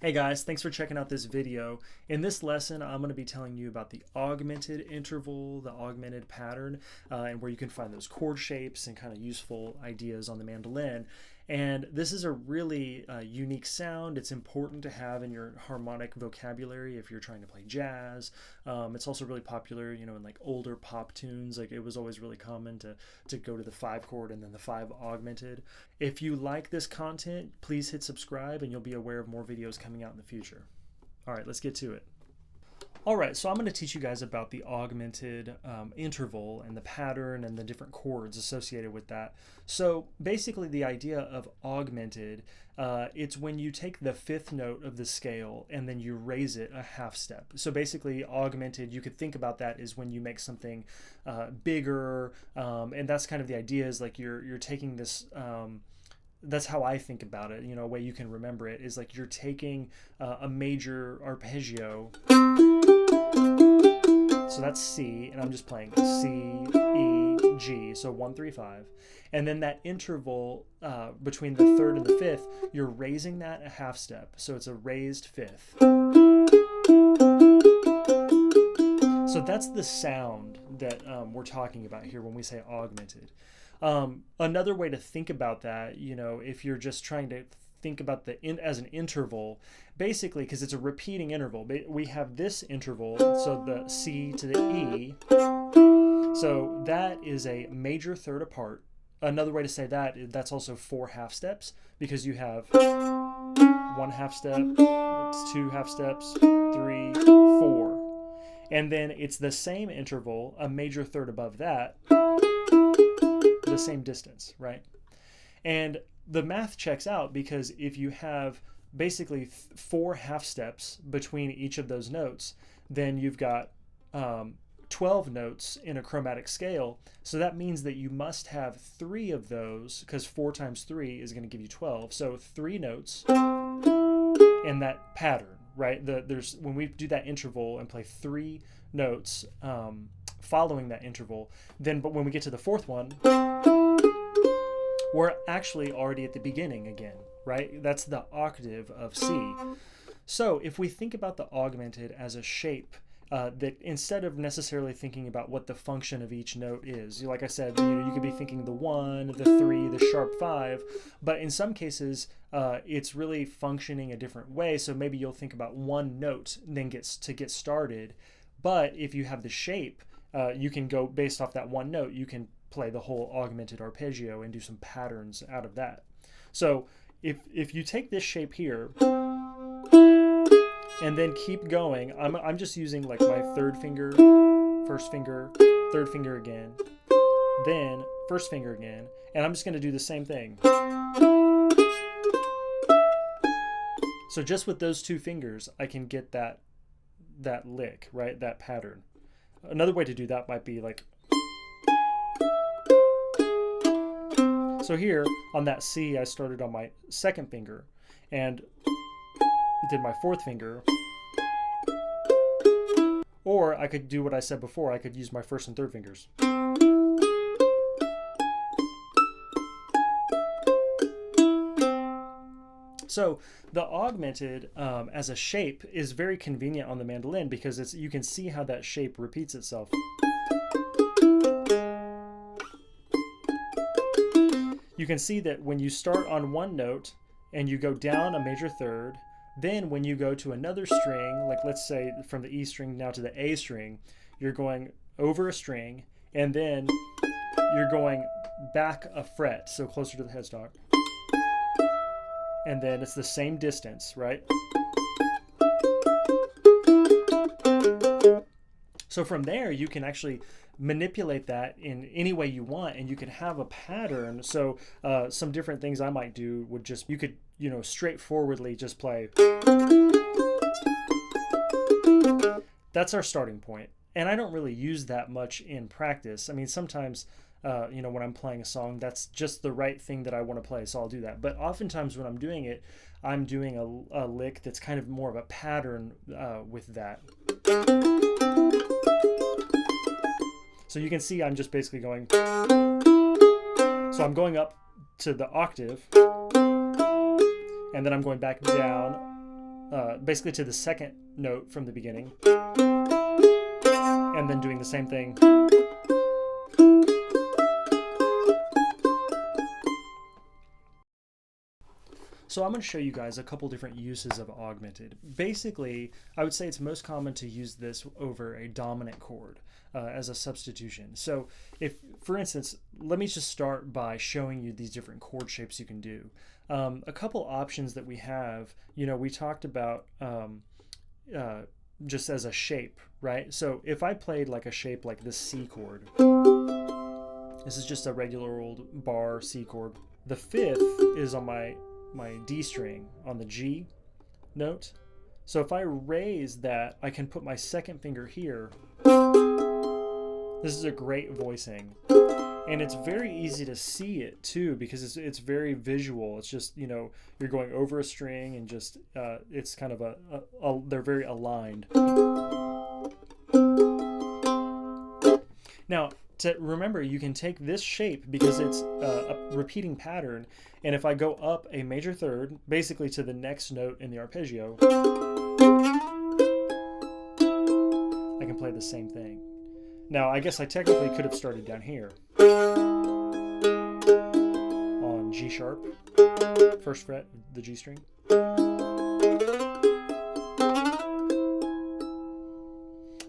Hey guys, thanks for checking out this video. In this lesson, I'm going to be telling you about the augmented interval, the augmented pattern, and where you can find those chord shapes and kind of useful ideas on the mandolin. And this is a really unique sound. It's important to have in your harmonic vocabulary if you're trying to play jazz. It's also really popular, in like older pop tunes. Like it was always really common to go to the 5 chord and then the 5 augmented. If you like this content, please hit subscribe and you'll be aware of more videos coming out in the future. All right, let's get to it. All right, so I'm going to teach you guys about the augmented interval and the pattern and the different chords associated with that. So basically the idea of augmented, it's when you take the 5th note of the scale and then you raise it a half step. So basically augmented, you could think about that as when you make something bigger, and that's kind of the idea, is like you're taking this that's how I think about it. A way you can remember it is like you're taking a major arpeggio. So that's C, and I'm just playing C, E, G, so 1, 3, 5. And then that interval between the 3rd and the 5th, you're raising that a half step. So it's a raised 5th. So that's the sound that we're talking about here when we say augmented. Another way to think about that, if you're just trying to think about as an interval, basically, because it's a repeating interval, we have this interval, so the C to the E, so that is a major third apart. Another way to say that's also 4 half steps, because you have 1 half step, it's 2 half steps, 3, 4, and then it's the same interval, a major third above that, the same distance, right? And the math checks out, because if you have basically 4 half steps between each of those notes, then you've got 12 notes in a chromatic scale. So that means that you must have 3 of those, because 4 times 3 is going to give you 12. So 3 notes in that pattern, right? When we do that interval and play 3 notes following that interval, but when we get to the 4th one, we're actually already at the beginning again, right? That's the octave of C. So if we think about the augmented as a shape, that instead of necessarily thinking about what the function of each note is, like I said, you could be thinking the 1, the 3, the sharp 5, but in some cases it's really functioning a different way. So maybe you'll think about 1 note and then to get started. But if you have the shape, you can go based off that 1 note. You can play the whole augmented arpeggio and do some patterns out of that. So if you take this shape here and then keep going, I'm just using like my 3rd finger, 1st finger, 3rd finger again, then 1st finger again, and I'm just going to do the same thing. So just with those 2 fingers, I can get that lick, right? That pattern. Another way to do that might be like, so here on that C, I started on my 2nd finger and did my 4th finger. Or I could do what I said before, I could use my 1st and 3rd fingers. So the augmented as a shape is very convenient on the mandolin, because you can see how that shape repeats itself. You can see that when you start on 1 note and you go down a major third, then when you go to another string, like let's say from the E string now to the A string, you're going over a string and then you're going back a fret, so closer to the headstock. And then it's the same distance, right? So from there, you can actually manipulate that in any way you want, and you can have a pattern. So some different things I might do would just, you could, straightforwardly just play. That's our starting point. And I don't really use that much in practice. I mean, sometimes, when I'm playing a song, that's just the right thing that I want to play, so I'll do that. But oftentimes when I'm doing it, I'm doing a lick that's kind of more of a pattern with that. So you can see I'm just basically going, so I'm going up to the octave, and then I'm going back down basically to the second note from the beginning, and then doing the same thing. So I'm going to show you guys a couple different uses of augmented. Basically, I would say it's most common to use this over a dominant chord as a substitution. So if, for instance, let me just start by showing you these different chord shapes you can do. A couple options that we have, we talked about just as a shape, right? So if I played like a shape like this C chord, this is just a regular old bar C chord. The fifth is on my D string on the G note. So if I raise that, I can put my second finger here. This is a great voicing. And it's very easy to see it too, because it's very visual. It's just, you're going over a string and just, it's kind of they're very aligned. Now, to remember, you can take this shape because it's a repeating pattern, and if I go up a major third, basically to the next note in the arpeggio, I can play the same thing. Now, I guess I technically could have started down here on G sharp, first fret, the G string.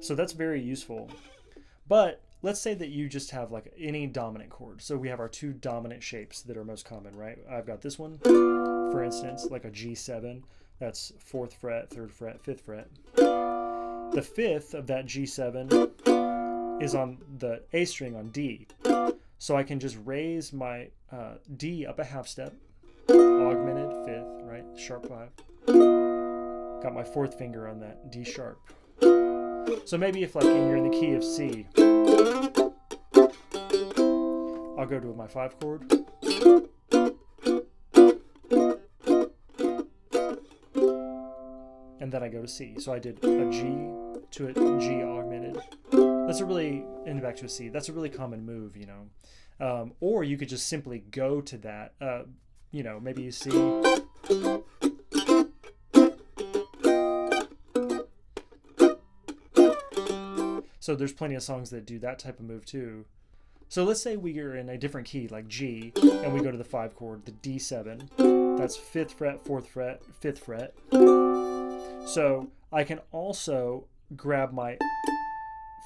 So that's very useful. But let's say that you just have like any dominant chord. So we have our two dominant shapes that are most common, right? I've got this one, for instance, like a G7. That's 4th fret, 3rd fret, 5th fret. The 5th of that G7 is on the A string on D. So I can just raise my D up a half step, augmented 5th, right? Sharp 5. Got my 4th finger on that D sharp. So maybe if you're in the key of C, I'll go to my 5 chord. And then I go to C. So I did a G to a G augmented. That's and back to a C. That's a really common move, or you could just simply go to that, maybe you see. So there's plenty of songs that do that type of move too. So let's say we are in a different key, like G, and we go to the 5 chord, the D7. That's 5th fret, 4th fret, 5th fret. So I can also grab my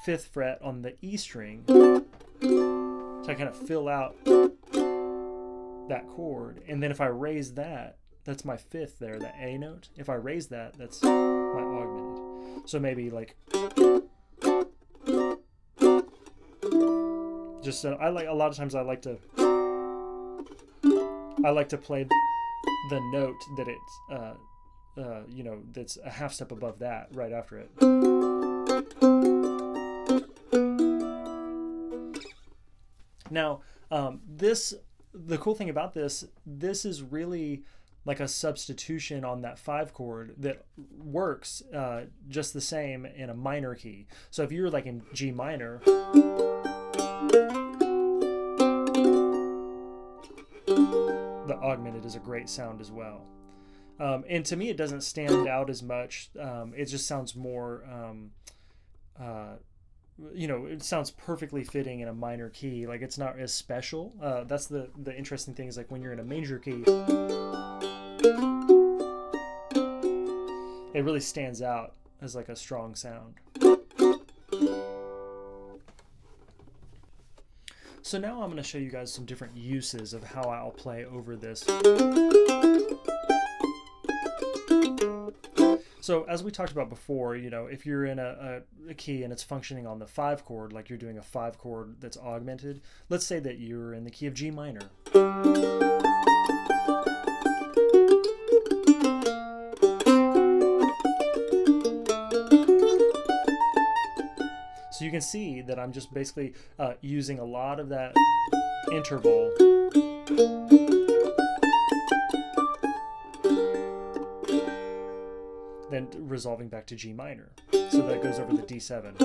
5th fret on the E string to kind of fill out that chord. And then if I raise that, that's my 5th there, that A note. If I raise that, that's my augmented. So maybe like... Just a lot of times I like to play the note that it's that's a half step above that right after it. Now the cool thing about this is really like a substitution on that 5 chord that works just the same in a minor key. So if you're like in G minor, the augmented is a great sound as well. And to me, it doesn't stand out as much. It just sounds more, it sounds perfectly fitting in a minor key. Like it's not as special. That's the interesting thing is like when you're in a major key, it really stands out as like a strong sound. So now I'm going to show you guys some different uses of how I'll play over this. So as we talked about before, if you're in a key and it's functioning on the 5 chord, like you're doing a 5 chord that's augmented, let's say that you're in the key of G minor. So you can see that I'm just basically using a lot of that interval. Then resolving back to G minor. So that goes over the D7.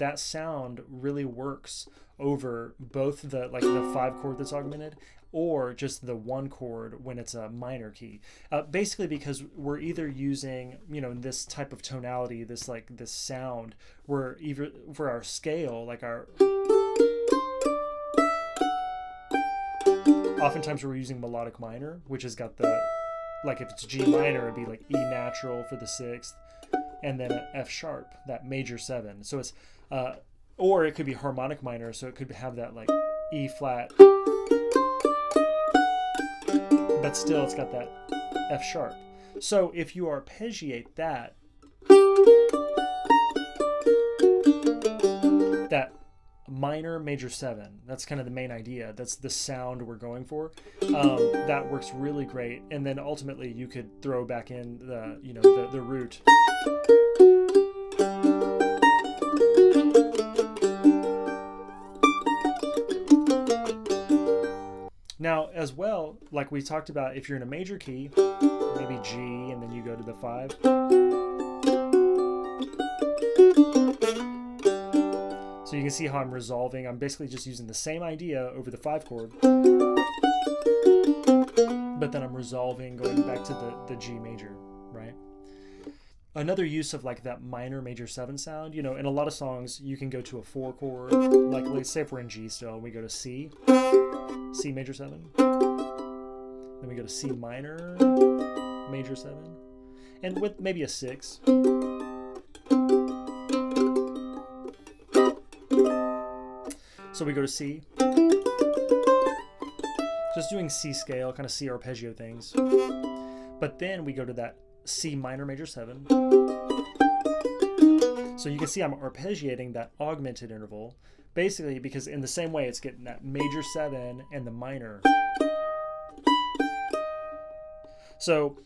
that sound really works over both the like the 5 chord that's augmented or just the 1 chord when it's a minor key. Basically because we're either using, you know, this type of tonality, this sound, we're either for our scale, like our, oftentimes we're using melodic minor, which has got the, like if it's G minor, it'd be like E natural for the 6th, and then a F sharp, that major 7. So it's, or it could be harmonic minor, so it could have that like E flat, but still it's got that F sharp. So if you arpeggiate that minor major 7, that's kind of the main idea, that's the sound we're going for, that works really great. And then ultimately you could throw back in the, you know, the root. Now as well, like we talked about, if you're in a major key, maybe G and then you go to the 5, so you can see how I'm resolving. I'm basically just using the same idea over the 5 chord, but then I'm resolving, going back to the G major, right? Another use of like that minor major 7 sound, you know, in a lot of songs you can go to a 4 chord, like let's say if we're in G still, we go to C major 7, then we go to C minor major 7, and with maybe a 6. So we go to C, just doing C scale, kind of C arpeggio things. But then we go to that C minor major 7. So you can see I'm arpeggiating that augmented interval, basically because in the same way it's getting that major 7 and the minor. So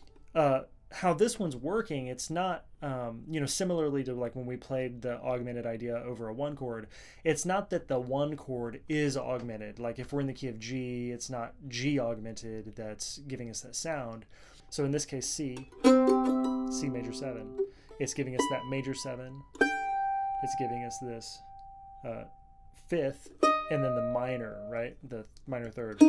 how this one's working, it's not, you know, similarly to like when we played the augmented idea over a 1 chord, it's not that the 1 chord is augmented. Like if we're in the key of G, it's not G augmented that's giving us that sound. So in this case, C major 7, it's giving us that major 7, it's giving us this 5th, and then the minor, right? The minor 3rd.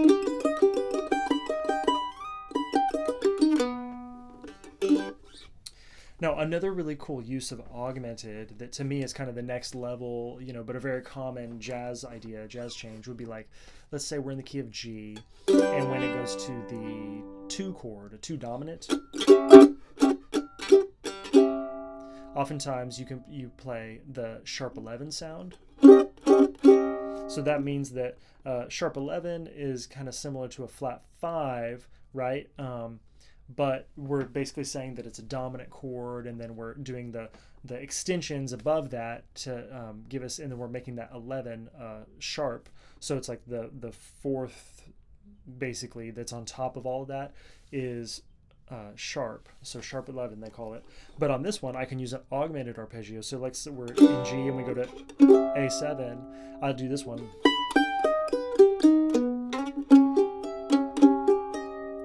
Now, another really cool use of augmented that to me is kind of the next level, you know, but a very common jazz idea, jazz change would be like, let's say we're in the key of G, and when it goes to the 2 chord, a 2 dominant, oftentimes you play the sharp 11 sound. So that means that sharp 11 is kind of similar to a flat 5, right? But we're basically saying that it's a dominant chord, and then we're doing the extensions above that to give us, and then we're making that 11 sharp. So it's like the 4th, basically, that's on top of all of that is sharp. So sharp 11 they call it. But on this one I can use an augmented arpeggio. So like we're in G and we go to A7, I'll do this one.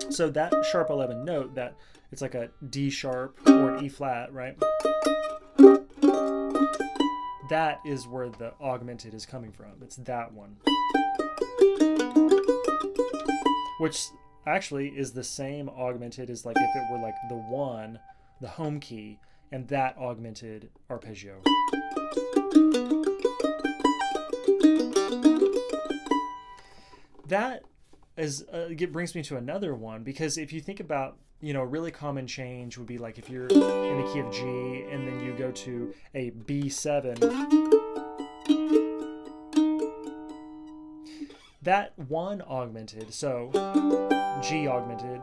So that sharp 11 note, that it's like a D sharp or an E flat, right? That is where the augmented is coming from. It's that one. Which actually is the same augmented as like if it were like the 1, the home key, and that augmented arpeggio. That is it brings me to another one, because if you think about, you know, a really common change would be like if you're in the key of G and then you go to a B7, that 1 augmented, so G augmented,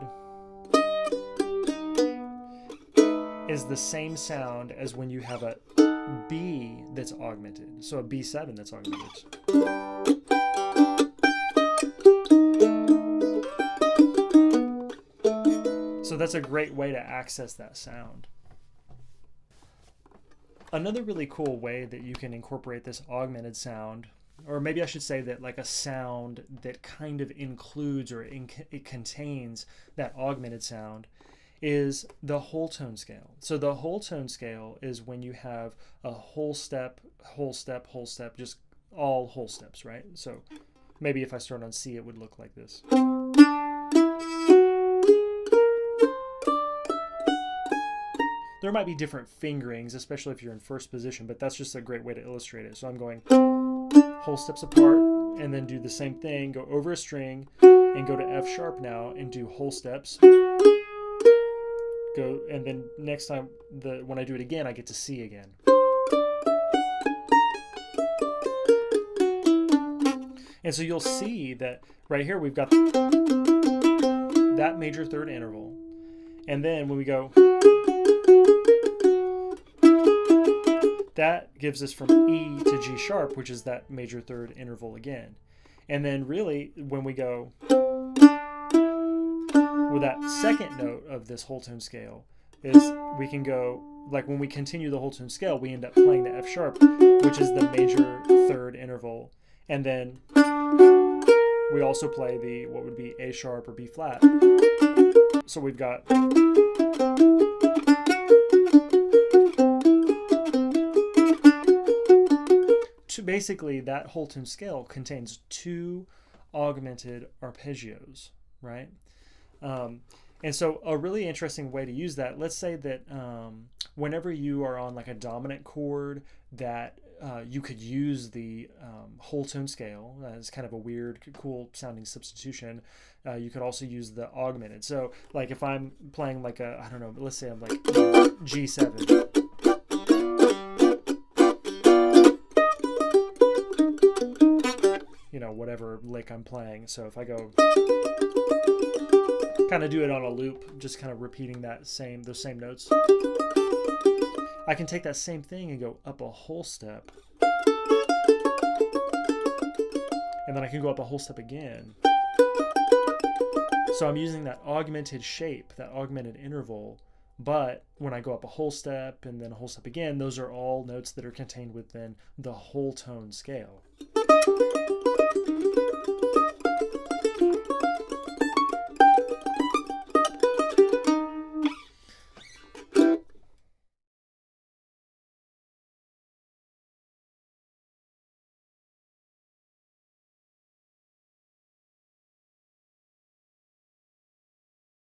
is the same sound as when you have a B that's augmented, so a B7 that's augmented. So that's a great way to access that sound. Another really cool way that you can incorporate this augmented sound, or maybe I should say that like a sound that kind of includes or it contains that augmented sound, is the whole tone scale. So the whole tone scale is when you have a whole step whole step, just all whole steps, right? So maybe if I start on C, it would look like this. There might be different fingerings, especially if you're in first position, but that's just a great way to illustrate it. So I'm going whole steps apart, and then do the same thing, go over a string, and go to F sharp now, and do whole steps. Go, and then next time, when I do it again, I get to C again. And so you'll see that right here we've got that major third interval, and then when we go, that gives us from E to G sharp, which is that major third interval again. And then really, when we go with that second note of this whole tone scale, is we can go, like when we continue the whole tone scale, we end up playing the F sharp, which is the major third interval. And then we also play the, what would be A sharp or B flat. So we've got basically that whole tone scale contains 2 augmented arpeggios, right? And so a really interesting way to use that, let's say that whenever you are on like a dominant chord, that you could use the whole tone scale as kind of a weird, cool sounding substitution. You could also use the augmented. So like if I'm playing like a, I don't know, let's say I'm like G7. You know, whatever lick I'm playing. So if I go, kind of do it on a loop, just kind of repeating those same notes, I can take that same thing and go up a whole step, and then I can go up a whole step again. So I'm using that augmented shape, that augmented interval, but when I go up a whole step and then a whole step again, those are all notes that are contained within the whole tone scale.